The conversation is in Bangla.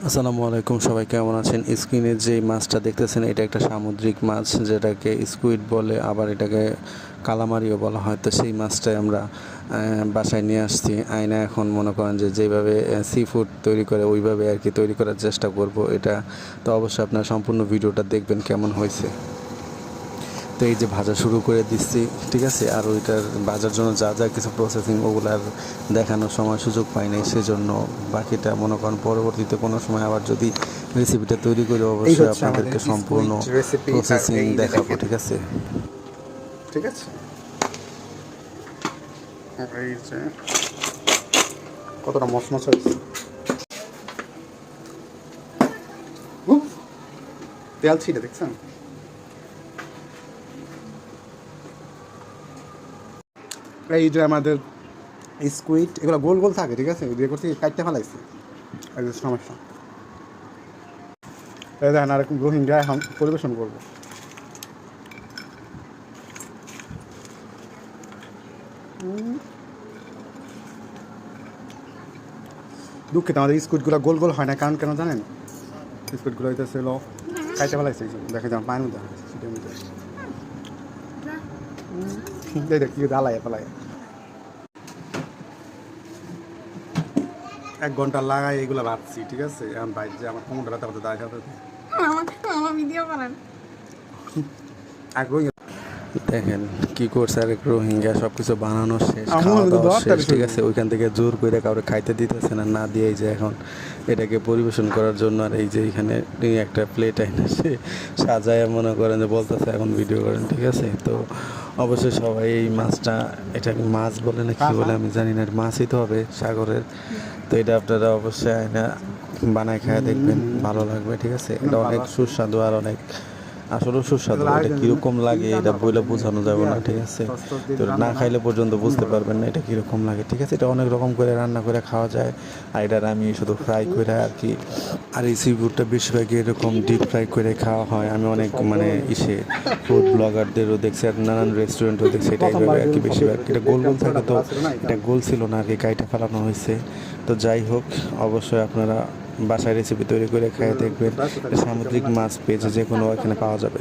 আসসালামু আলাইকুম, সবাই কেমন আছেন? স্ক্রিনে যে মাছটা দেখতেছেন এটা একটা সামুদ্রিক মাছ, যেটাকে স্কুইড বলে, আবার এটাকে কালামারিও বলা হয়। তো সেই মাছটাই আমরা বাসায় নিয়ে আসছি আয়না। এখন মনে করেন যে যেভাবে সি ফুড তৈরি করে ওইভাবে আর কি তৈরি করার চেষ্টা করব এটা। তো অবশ্যই আপনার সম্পূর্ণ ভিডিওটা দেখবেন কেমন হয়েছে। তো এই যে ভাজা শুরু করে দিচ্ছি, ঠিক আছে। আর ওইটার ভাজার জন্য যা যা কিছু প্রসেসিং ওগুলো আর দেখানোর সময় সুযোগ পাই নাই, সেজন্য বাকিটা মনে করেন পরবর্তীতে কোনো সময় আবার যদি রেসিপিটা তৈরি করি অবশ্যই আপনাদেরকে সম্পূর্ণ প্রসেসিং দেখাবো, ঠিক আছে। ঠিক আছে, এই যে কতটা মশমশ হয়েছে। তেল ছিটে দেখছেন। এই যে আমাদের স্কুইড এগুলো গোল গোল থাকে, ঠিক আছে। দিয়ে করছি কাটতে ফেলাইছে, এই যে সমস্যা। এই দেখেন আরেকম রোহিঙ্গা এখন পরিবেশন করবো। দুঃখিত, আমাদের স্কুইডগুলো গোল গোল হয় না, কারণ কেন জানেন? স্কুইডগুলো হইতেছে কাইতে ফেলাইছে, দেখে যেমন পায়ের মধ্যে সেটার মধ্যে দেখ কি ডালাই ফেলাই। 1 ঘন্টা লাগাই এগুলো ভাবছি, ঠিক আছে। এখন বাইর যে আমার কোমরটা ব্যথা করতে দেখা যাবে। আমার ভিডিও করেন। আগ্রহী দেখেন কি করছে, আরেক রোহিঙ্গা সব কিছু বানানো শেষ, খাওয়া দাওয়া শেষ, ঠিক আছে। ওইখান থেকে জোর করে কাউরে খাইতে দিতেছে না, না দিয়ে যে এখন এটাকে পরিবেশন করার জন্য আর এই যে এখানে একটা প্লেট আইনে সে সাজায় মনে করেন যে বলতেছে এখন ভিডিও করেন, ঠিক আছে। তো অবশ্যই সবাই এই মাছটা, এটা মাছ বলে না কি বলে আমি জানি না, মাছই তো হবে সাগরের। তো এটা আপনারা অবশ্যই আয়না বানায় খায় দেখবেন, ভালো লাগবে, ঠিক আছে। এটা অনেক সুস্বাদু আর অনেক আসলেও সুস্বাদু। এটা কীরকম লাগে এটা বলে বোঝানো যাবে না, ঠিক আছে। তো না খাইলে পর্যন্ত বুঝতে পারবেন না এটা কীরকম লাগে, ঠিক আছে। এটা অনেক রকম করে রান্না করে খাওয়া যায়, আর এটার আমি শুধু ফ্রাই করে আর কি। আর এই সি ফুডটা বেশিরভাগই এরকম ডিপ ফ্রাই করে খাওয়া হয়। আমি অনেক ফুড ব্লগারদেরও দেখছি আর নানান রেস্টুরেন্টও দেখছি এটা এইভাবে আর কি বেশিরভাগ। এটা গোল গোল থাকে, তো এটা গোল ছিল না আর কি, কাইটা ফেলানো হয়েছে। তো যাই হোক, অবশ্যই আপনারা বাসায় রেসিপি তৈরি করে খেয়ে দেখবেন। সামুদ্রিক মাছ পেয়েছে যে কোনো এখানে পাওয়া যাবে।